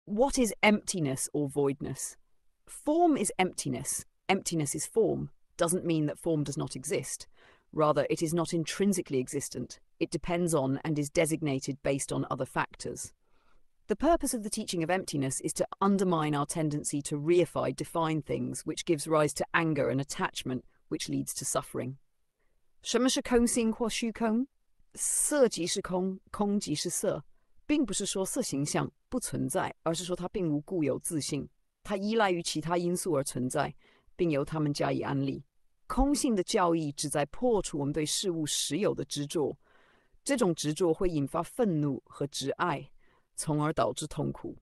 What is emptiness or voidness? Form is emptiness. Emptiness is form. Doesn't mean that form does not exist. Rather, it is not intrinsically existent. It depends on and is designated based on other factors. The purpose of the teaching of emptiness is to undermine our tendency to reify, define things, which gives rise to anger and attachment, which leads to suffering. 什么是空性或虚空？色即是空，空即是色，并不是说色形象不存在，而是说它并无固有自性，它依赖于其他因素而存在，并由它们加以安立。空性的教义旨在破除我们对事物实有的执着，这种执着会引发愤怒和执爱，从而导致痛苦。